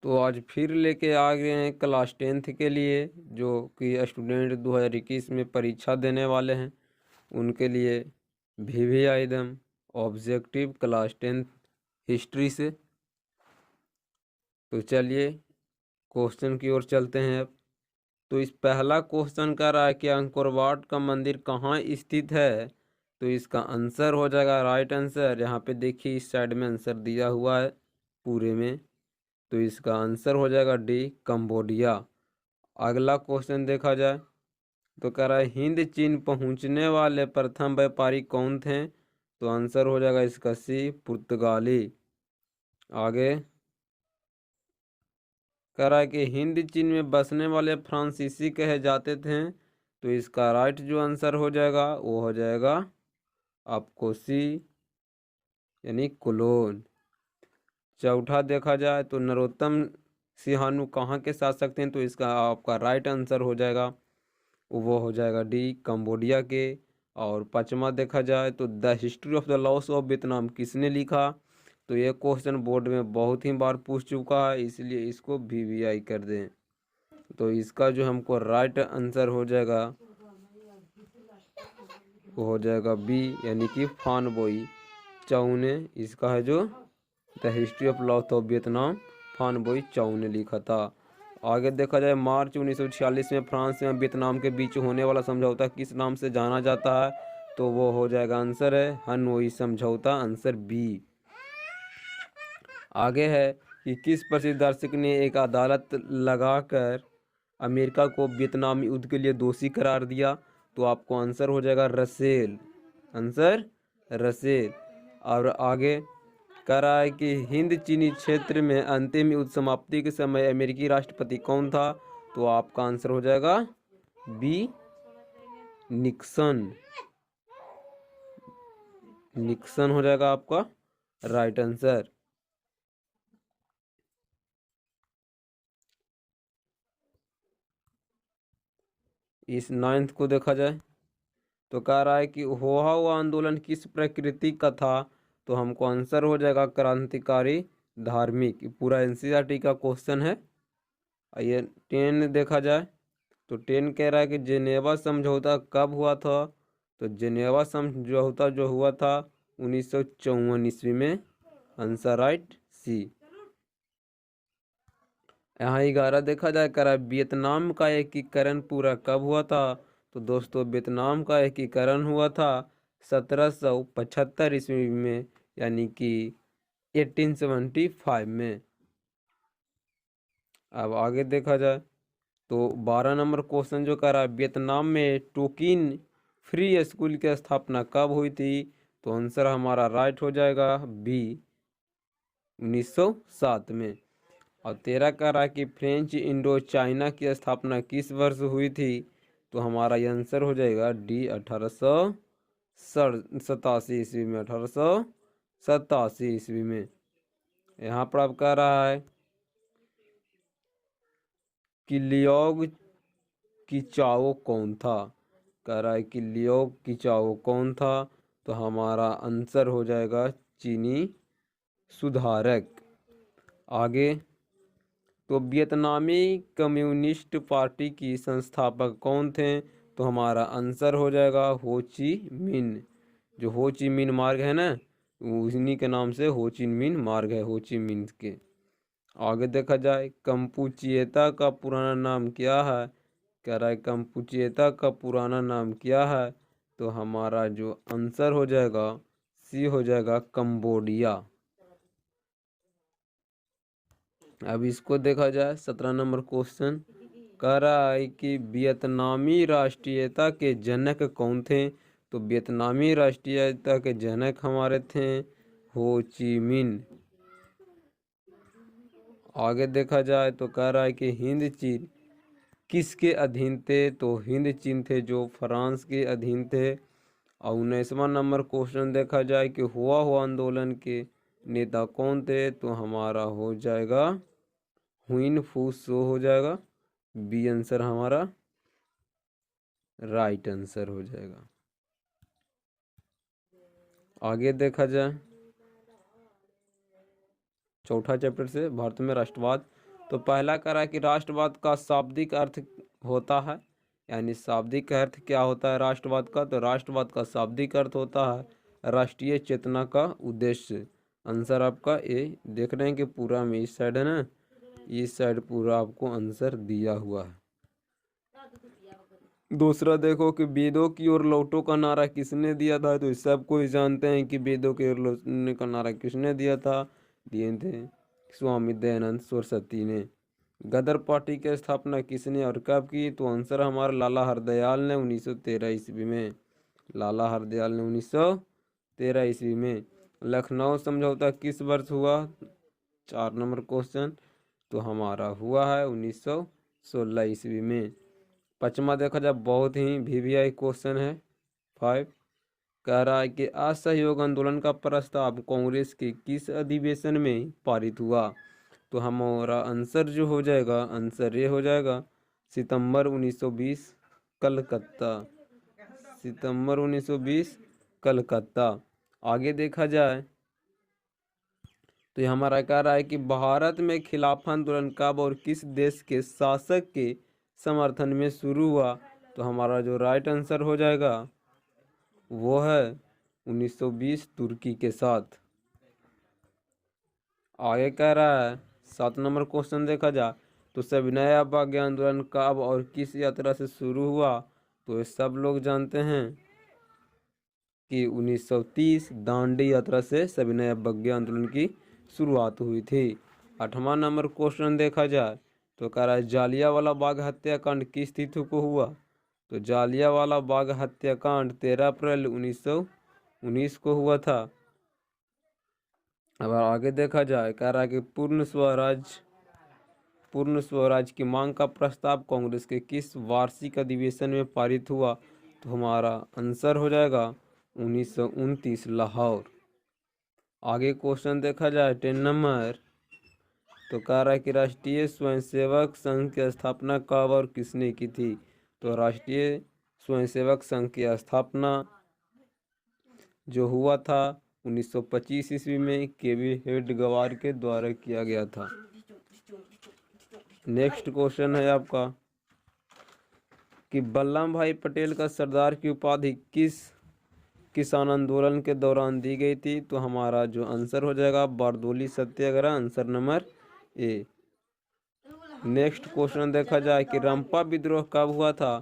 तो आज फिर लेके आ गए हैं क्लास 10th के लिए, जो कि स्टूडेंट 2021 में परीक्षा देने वाले हैं उनके लिए वीवीआई दम ऑब्जेक्टिव क्लास 10th हिस्ट्री से। तो चलिए क्वेश्चन की ओर चलते हैं अब। तो इस पहला क्वेश्चन कर रहा है कि अंकोर वाट का मंदिर कहाँ स्थित है। तो इसका आंसर हो जाएगा राइट आंसर। यहाँ पे देखिए इस साइड में आंसर दिया हुआ है पूरे में, तो इसका आंसर हो जाएगा डी कंबोडिया। अगला क्वेश्चन देखा जाए तो कह रहा है हिंद चीन पहुंचने वाले प्रथम व्यापारी कौन थे। तो आंसर हो जाएगा इसका सी पुर्तगाली। आगे कह रहा है कि हिंद चीन में बसने वाले फ्रांसीसी कहे जाते थे। तो इसका राइट जो आंसर हो जाएगा वो हो जाएगा आपको सी यानी कोलोन। चौथा देखा जाए तो नरोत्तम सिंहानु कहाँ के शासक थे। तो इसका आपका राइट आंसर हो जाएगा वो हो जाएगा डी कंबोडिया के। और पांचवा देखा जाए तो the history of the loss of Vietnam किसने लिखा। तो ये क्वेश्चन बोर्ड में बहुत ही बार पूछ चुका है, इसलिए इसको वीवीआई कर दें। तो इसका जो हमको राइट आंसर हो जाएगा वो हो जाएगा बी यानी कि फान बोई चाउ ने। इसका है जो the history of loss of Vietnam फान बोई चाउ ने लिखा था। आगे देखा जाए मार्च 1946 में फ्रांस में वियतनाम के बीच होने वाला समझौता किस नाम से जाना जाता है। तो वो हो जाएगा आंसर है हनोई समझौता, आंसर बी। आगे है कि किस प्रसिद्ध दर्शक ने एक अदालत लगाकर अमेरिका को वियतनाम युद्ध के लिए दोषी करार दिया। तो आपको आंसर हो जाएगा रसेल, आंसर रसेल। और आगे कह रहा है कि हिंद चीनी क्षेत्र में अंतिम युद्ध समाप्ति के समय अमेरिकी राष्ट्रपति कौन था। तो आपका आंसर हो जाएगा बी निक्सन, निक्सन हो जाएगा आपका राइट आंसर। इस 9th को देखा जाए तो कह रहा है कि हुआ हुआ आंदोलन किस प्रकृति का था। तो हमको आंसर हो जाएगा क्रांतिकारी धार्मिक। पूरा एनसीईआरटी का क्वेश्चन है। ये 10 देखा जाए तो 10 कह रहा है कि जेनेवा समझौता कब हुआ था। तो जेनेवा समझौता जो हुआ था 1954 ईस्वी में, आंसर राइट सी। यहाँ 11 देखा जाए कह रहा है वियतनाम का एकीकरण पूरा कब हुआ था। तो दोस्तों वियतनाम का एकीकरण हुआ था 1775 ईस्वी में, यानी कि 1875 में। अब आगे देखा जाए तो 12 नंबर क्वेश्चन जो कह रहा है वियतनाम में टोकिन फ्री स्कूल की स्थापना कब हुई थी। तो आंसर हमारा राइट हो जाएगा बी 1907 में। और 13 कह रहा है कि फ्रेंच इंडो चाइना की स्थापना किस वर्ष हुई थी। तो हमारा ये आंसर हो जाएगा डी 1887 ईस्वी में, 1887 ईस्वी में। यहाँ पर अब कह रहा है कि लियोग किचाओ कौन था। कह रहा है कि लियोग किचाओ कौन था। तो हमारा आंसर हो जाएगा चीनी सुधारक। आगे तो वियतनामी कम्युनिस्ट पार्टी की संस्थापक कौन थे। तो हमारा आंसर हो जाएगा हो ची मिन। जो हो ची मिन मार्ग है ना, उन्हीं के नाम से हो ची मिन मार्ग है, हो ची मिन के। आगे देखा जाए कंपुचिएता का पुराना नाम क्या है। कह रहा है कंपुचिएता का पुराना नाम क्या है। तो हमारा जो आंसर हो जाएगा सी हो जाएगा कंबोडिया। अब इसको देखा जाए 17 नंबर क्वेश्चन कह रहा है कि वियतनामी राष्ट्रीयता के जनक कौन थे। तो वियतनामी राष्ट्रीयता के जनक हमारे थे हो ची मिन। आगे देखा जाए तो कह रहा है कि हिंद चीन किसके अधीन थे। तो हिंद चीन थे जो फ्रांस के अधीन थे। और 19वां नंबर क्वेश्चन देखा जाए कि हुआ हुआ आंदोलन के नेता कौन थे। तो हमारा हो जाएगा हुइन फू शो हो जाएगा बी, आंसर हमारा राइट आंसर हो जाएगा। आगे देखा जाए चौथा चैप्टर से भारत में राष्ट्रवाद तो पहला कह रहा है कि राष्ट्रवाद का शाब्दिक अर्थ होता है, यानी शाब्दिक अर्थ क्या होता है राष्ट्रवाद का, तो राष्ट्रवाद का शाब्दिक अर्थ होता है राष्ट्रीय चेतना का उद्देश्य। आंसर आपका ए। देख रहे हैं कि पूरा में इस साइड है ना, इस साइड पूरा आपको आंसर दिया हुआ है। दूसरा देखो कि वेदों की ओर लौटो का नारा किसने दिया था, तो सब कोई जानते हैं कि वेदों की ओर लौटने का नारा किसने दिया था, दिए थे स्वामी दयानंद सरस्वती ने। गदर पार्टी की स्थापना किसने और कब की, तो आंसर हमारा लाला हरदयाल ने 1913 ईस्वी में। लाला हरदयाल ने 1913 ईस्वी में। लखनऊ समझौता किस वर्ष हुआ, 4 नंबर क्वेश्चन, तो हमारा हुआ है 1916 ईस्वी में। पचमा देखा जाए बहुत ही वीवीआई क्वेश्चन है 5। कह रहा है कि असहयोग आंदोलन का प्रस्ताव कांग्रेस के किस अधिवेशन में पारित हुआ, तो हमारा आंसर जो हो जाएगा, आंसर ये हो जाएगा सितंबर 1920 कलकत्ता। सितंबर 1920 कलकत्ता। आगे देखा जाए तो ये हमारा कह रहा है कि भारत में खिलाफत आंदोलन कब और किस देश के शासक के समर्थन में शुरू हुआ, तो हमारा जो राइट आंसर हो जाएगा वो है 1920 तुर्की के साथ। आगे कह रहा है 7 नंबर क्वेश्चन देखा जाए तो सविनय अवज्ञा आंदोलन कब और किस यात्रा से शुरू हुआ, तो ये सब लोग जानते हैं कि 1930 दांडी यात्रा से सविनय अवज्ञा आंदोलन की शुरुआत हुई थी। 8वां नंबर क्वेश्चन देखा जाए तो कह रहा है जालियांवाला बाग हत्याकांड किस तिथि को हुआ, तो जालियांवाला बाग हत्याकांड 13 अप्रैल 1919 को हुआ था। अब आगे देखा जाए कह रहा है कि पूर्ण स्वराज की मांग का प्रस्ताव कांग्रेस के किस वार्षिक अधिवेशन में पारित हुआ, तो हमारा आंसर हो जाएगा 1929 लाहौर। आगे क्वेश्चन देखा जाए 10 नंबर तो कह रहा है कि राष्ट्रीय स्वयंसेवक संघ की स्थापना कब और किसने की थी, तो राष्ट्रीय स्वयंसेवक संघ की स्थापना जो हुआ था 1925 ईस्वी में केवी हेडगेवार के द्वारा किया गया था। नेक्स्ट क्वेश्चन है आपका कि वल्लभ भाई पटेल का सरदार की उपाधि किस किसान आंदोलन के दौरान दी गई थी, तो हमारा जो आंसर हो जाएगा Bardoli Satyagraha, answer number A. Next question देखा जाए कि रंपा विद्रोह कब हुआ था,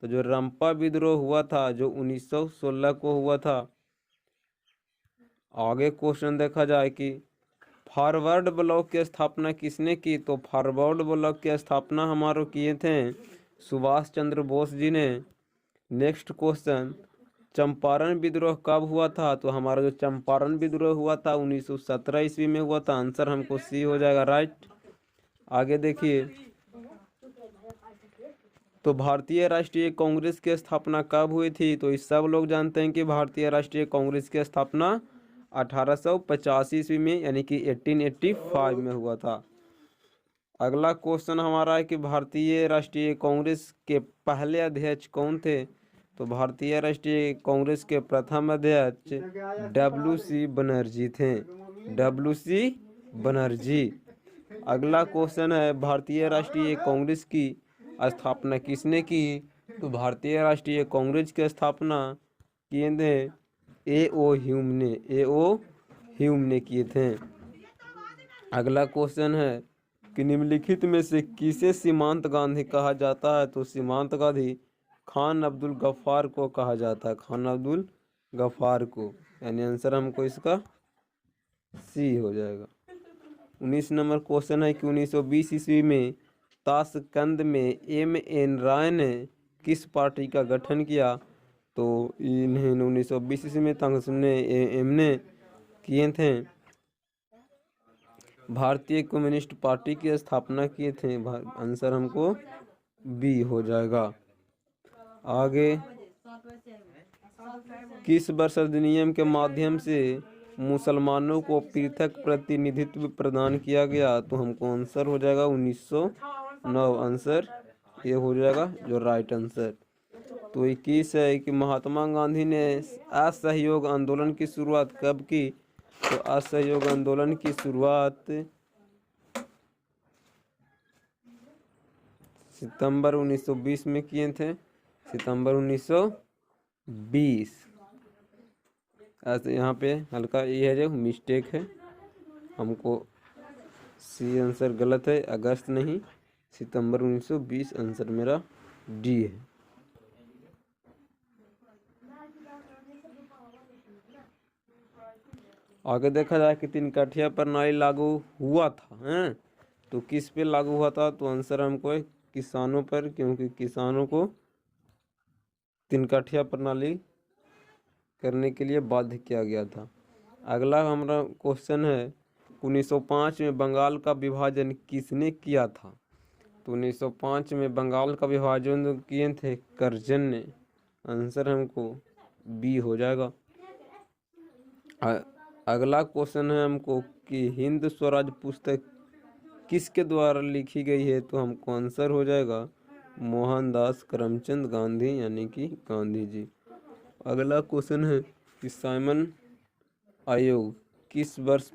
तो जो रंपा विद्रोह हुआ था जो 1916 को हुआ था। आगे क्वेश्चन देखा जाए कि फॉरवर्ड ब्लॉक की स्थापना किसने की, तो फॉरवर्ड ब्लॉक की स्थापना हमारे किए थे सुभाष चंद्र बोस जी ने। नेक्स्ट क्वेश्चन चंपारण विद्रोह कब हुआ था, तो हमारा जो चंपारण विद्रोह हुआ था 1917 ईस्वी में हुआ था, आंसर हमको सी हो जाएगा राइट। आगे देखिए तो भारतीय राष्ट्रीय कांग्रेस की स्थापना कब हुई थी, तो इस सब लोग जानते हैं कि भारतीय राष्ट्रीय कांग्रेस की स्थापना 1885 ईस्वी में यानी कि 1885 में हुआ था। अगला क्वेश्चन हमारा है कि भारतीय राष्ट्रीय कांग्रेस के पहले अध्यक्ष कौन थे, तो भारतीय राष्ट्रीय कांग्रेस के प्रथम अध्यक्ष WC बनर्जी थे, WC बनर्जी। अगला क्वेश्चन है भारतीय राष्ट्रीय कांग्रेस की स्थापना किसने की, तो भारतीय राष्ट्रीय कांग्रेस की स्थापना किए थे A.O. ह्यूम ने, A.O. ह्यूम ने किए थे। अगला क्वेश्चन है कि निम्नलिखित में से किसे सीमांत गांधी कहा जाता है, तो सीमांत गांधी खान अब्दुल गफ्फार को कहा जाता है, खान अब्दुल गफ्फार को, यानी आंसर हमको इसका सी हो जाएगा। 19 नंबर क्वेश्चन है कि 1920 ईस्वी में ताशकंद में M.N. राय ने किस पार्टी का गठन किया, तो इन्हें 1920 ईस्वी में ताशकंद ने किए थे भारतीय कम्युनिस्ट पार्टी की स्थापना किए थे, आंसर हमको बी हो जाएगा। आगे किस वर्ष अधिनियम के माध्यम से मुसलमानों को पृथक प्रतिनिधित्व प्रदान किया गया, तो हमको आंसर हो जाएगा 1909, आंसर ये हो जाएगा जो राइट आंसर। तो 21 है कि महात्मा गांधी ने असहयोग आंदोलन की शुरुआत कब की, तो असहयोग आंदोलन की शुरुआत सितंबर 1920 में किए थे, सितंबर 1920। ऐसे यहाँ पे हल्का ये है जो मिस्टेक है, हमको सी आंसर गलत है, अगस्त नहीं सितंबर 1920 आंसर मेरा डी है। आगे देखा जाए कि तीन कठिया प्रणाली लागू हुआ था, हैं तो किस पे लागू हुआ था, तो आंसर हमको है किसानों पर, क्योंकि किसानों को तीन कठिया प्रणाली करने के लिए बाध्य किया गया था। अगला हमारा क्वेश्चन है 1905 में बंगाल का विभाजन किसने किया था, तो 1905 में बंगाल का विभाजन किए थे कर्जन ने, आंसर हमको बी हो जाएगा। अगला क्वेश्चन है हमको कि हिंद स्वराज पुस्तक किसके द्वारा लिखी गई है, तो हमको आंसर हो जाएगा मोहनदास करमचंद गांधी यानी कि गांधी जी। अगला क्वेश्चन है कि साइमन आयोग किस वर्ष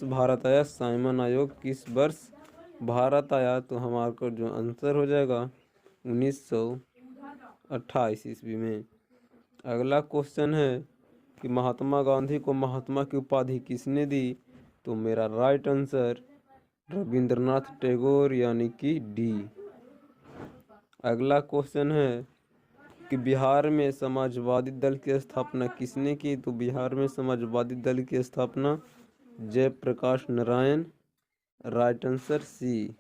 भारत आया, साइमन आयोग किस वर्ष भारत आया, तो हमारे को जो आंसर हो जाएगा 1928 ईस्वी में। अगला क्वेश्चन है कि महात्मा गांधी को महात्मा की उपाधि किसने दी, तो मेरा राइट आंसर रविंद्रनाथ टैगोर यानी कि डी। अगला क्वेश्चन है कि बिहार में समाजवादी दल की स्थापना किसने की, तो बिहार में समाजवादी दल की स्थापना Jayaprakash Narayan, right answer C.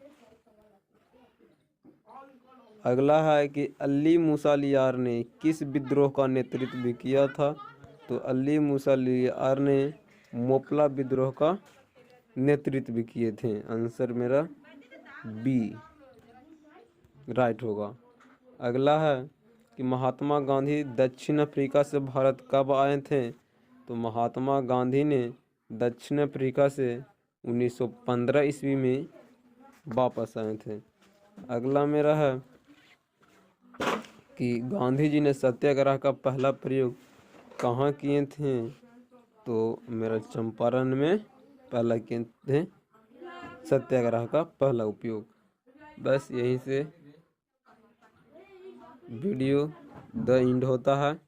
अगला है कि अली मुसालियार ने किस विद्रोह का नेतृत्व किया था, तो अली मुसालियार ने मोपला विद्रोह का नेतृत्व किए थे, आंसर मेरा बी राइट होगा। अगला है कि महात्मा गांधी दक्षिण अफ्रीका से भारत कब आए थे, तो महात्मा गांधी ने दक्षिण अफ्रीका से 1915 ईस्वी में वापस आए थे। अगला मेरा है कि गांधी जी ने सत्याग्रह का पहला प्रयोग कहाँ किए थे, तो मेरा चंपारण में पहला किए थे सत्याग्रह का पहला उपयोग। बस यहीं से वीडियो द एंड होता है।